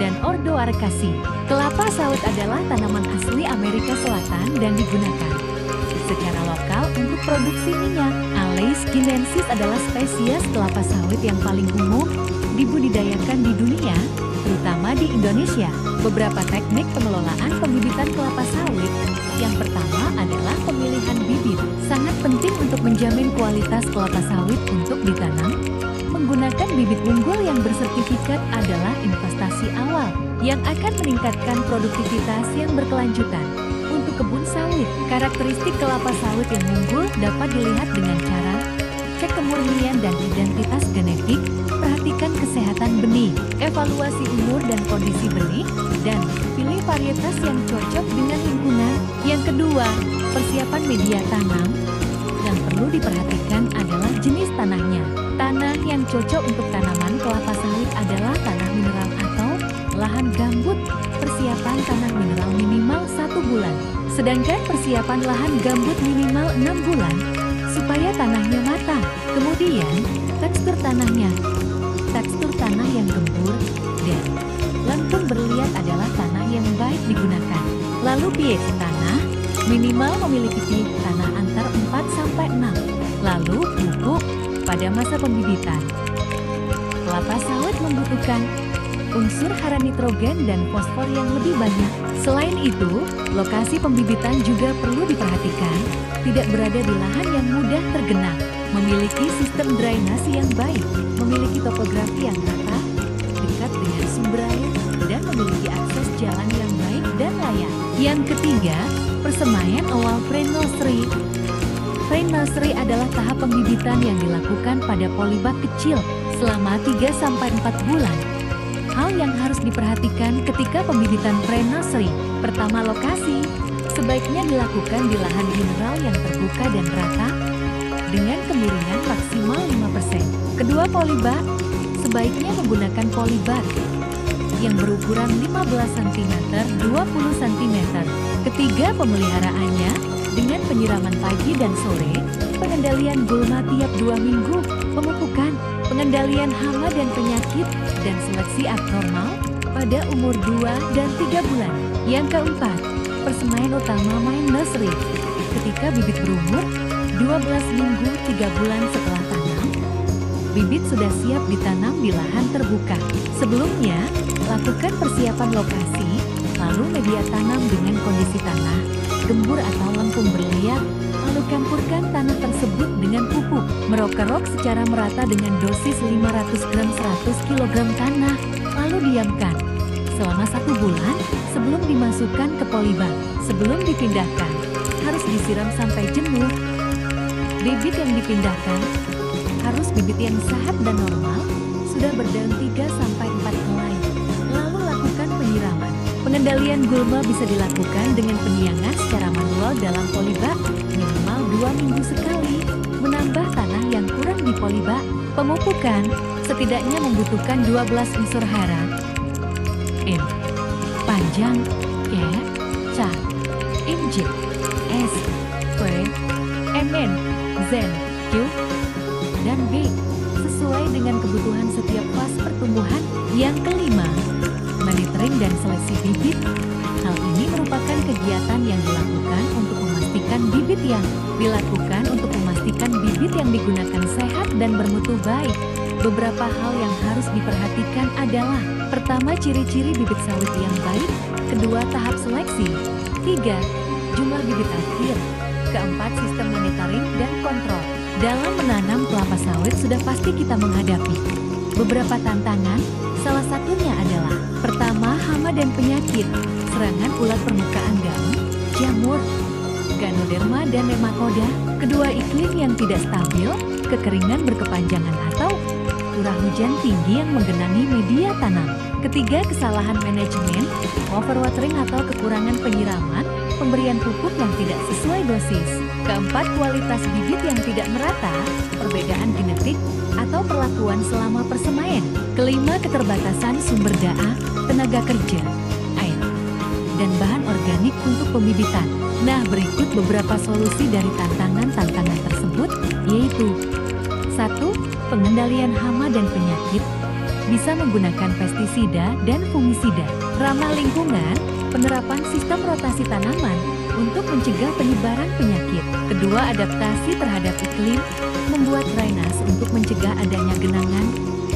dan Ordo Arcasi. Kelapa sawit adalah tanaman asli Amerika Selatan dan digunakan secara lokal untuk produksi minyak. Aloes guineensis adalah spesies kelapa sawit yang paling umum dibudidayakan di dunia, terutama di Indonesia. Beberapa teknik pengelolaan pembibitan kelapa sawit. Yang pertama adalah pemilihan bibit. Sangat penting untuk menjamin kualitas kelapa sawit untuk ditanam. Menggunakan bibit unggul yang bersertifikat adalah investasi awal yang akan meningkatkan produktivitas yang berkelanjutan. Untuk kebun sawit, karakteristik kelapa sawit yang unggul dapat dilihat dengan cara cek kemurnian dan identitas genetik, perhatikan kesehatan benih, evaluasi umur dan kondisi benih, dan pilih varietas yang cocok dengan lingkungan. Yang kedua, persiapan media tanam. Yang perlu diperhatikan adalah jenis tanahnya. Tanah yang cocok untuk tanaman kelapa sawit adalah tanah mineral atau lahan gambut. Persiapan tanah mineral minimal 1 bulan, sedangkan persiapan lahan gambut minimal 6 bulan supaya tanahnya matang. Kemudian, tekstur tanahnya. Tekstur tanah yang gembur dan lengkung berliat adalah tanah yang baik digunakan. Lalu pH tanah, minimal memiliki pH tanah antar 4–6. Lalu pupuk pada masa pembibitan. Kelapa sawit membutuhkan unsur hara nitrogen dan fosfor yang lebih banyak. Selain itu, lokasi pembibitan juga perlu diperhatikan, tidak berada di lahan yang mudah tergenang, memiliki sistem drainase yang baik, memiliki topografi yang rata, dekat dengan sumber air, dan memiliki akses jalan yang baik dan layak. Yang ketiga, persemaian awal pre-nursery. Pre-nursery adalah tahap pembibitan yang dilakukan pada polybag kecil selama 3–4 bulan. Hal yang harus diperhatikan ketika pembibitan pre-nursery. Pertama, lokasi. Sebaiknya dilakukan di lahan mineral yang terbuka dan rata dengan kemiringan maksimal 5%. Kedua, polybag. Sebaiknya menggunakan polybag yang berukuran 15 cm, 20 cm. Ketiga, pemeliharaannya dengan penyiraman pagi dan sore, pengendalian gulma tiap 2 minggu, pemupukan, pengendalian hama dan penyakit, dan seleksi abnormal pada umur 2 dan 3 bulan. Yang keempat, persemaian utama main nursery. Ketika bibit berumur 12 minggu 3 bulan setelah tanam, bibit sudah siap ditanam di lahan terbuka. Sebelumnya, lakukan persiapan lokasi, lalu media tanam dengan kondisi tanah gembur atau lengkung berliat, lalu campurkan tanah tersebut dengan pupuk. Merokerok secara merata dengan dosis 500 gram 100 kg tanah, lalu diamkan selama 1 bulan sebelum dimasukkan ke polybag. Sebelum dipindahkan, harus disiram sampai jenuh. Bibit yang dipindahkan harus bibit yang sehat dan normal, sudah berdaun 3–4 helai. Lalu lakukan penyiraman. Pengendalian gulma bisa dilakukan dengan penyiangan secara manual dalam polybag minimal 2 minggu sekali, menambah tanah yang kurang di polybag. Pemupukan setidaknya membutuhkan 12 unsur hara. M. Panjang, E, C, Inj, S, V, Mn, Zen, Q, dan B, sesuai dengan kebutuhan setiap fase pertumbuhan. Yang kelima, monitoring dan seleksi bibit. Hal ini merupakan kegiatan yang dilakukan untuk memastikan bibit yang digunakan sehat dan bermutu baik. Beberapa hal yang harus diperhatikan adalah: pertama, ciri-ciri bibit sawit yang baik. Kedua, tahap seleksi. Tiga, jumlah bibit akhir. Keempat, sistem monitoring dan kontrol. Dalam menanam kelapa sawit sudah pasti kita menghadapi beberapa tantangan. Salah satunya adalah: pertama, hama dan penyakit, serangan ulat permukaan daun, jamur, ganoderma dan nematoda. Kedua, iklim yang tidak stabil, kekeringan berkepanjangan atau curah hujan tinggi yang menggenangi media tanam. Ketiga, kesalahan manajemen, overwatering atau kekurangan penyiraman, pemberian pupuk yang tidak sesuai dosis. Keempat, kualitas bibit yang tidak merata, perbedaan genetik, atau perlakuan selama persemaian. Kelima, keterbatasan sumber daya, tenaga kerja, air, dan bahan organik untuk pembibitan. Nah, berikut beberapa solusi dari tantangan-tantangan tersebut, yaitu: 1. Pengendalian hama dan penyakit. bisa menggunakan pestisida dan fungisida. Ramah lingkungan, penerapan sistem rotasi tanaman untuk mencegah penyebaran penyakit. Kedua, adaptasi terhadap iklim, membuat drainase untuk mencegah adanya genangan,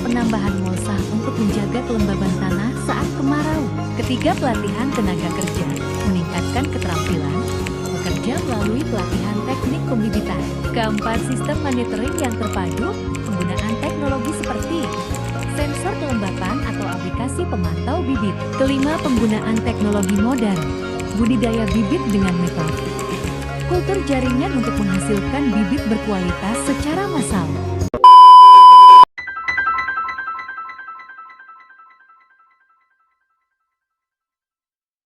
penambahan mulsa untuk menjaga kelembaban tanah saat kemarau. Ketiga, pelatihan tenaga kerja, meningkatkan keterampilan bekerja melalui pelatihan teknik pembibitan. Keempat, sistem monitoring yang terpadu, penggunaan teknologi seperti sensor kelembapan atau aplikasi pemantau bibit. Kelima, penggunaan teknologi modern, budidaya bibit dengan metode kultur jaringan untuk menghasilkan bibit berkualitas secara massal.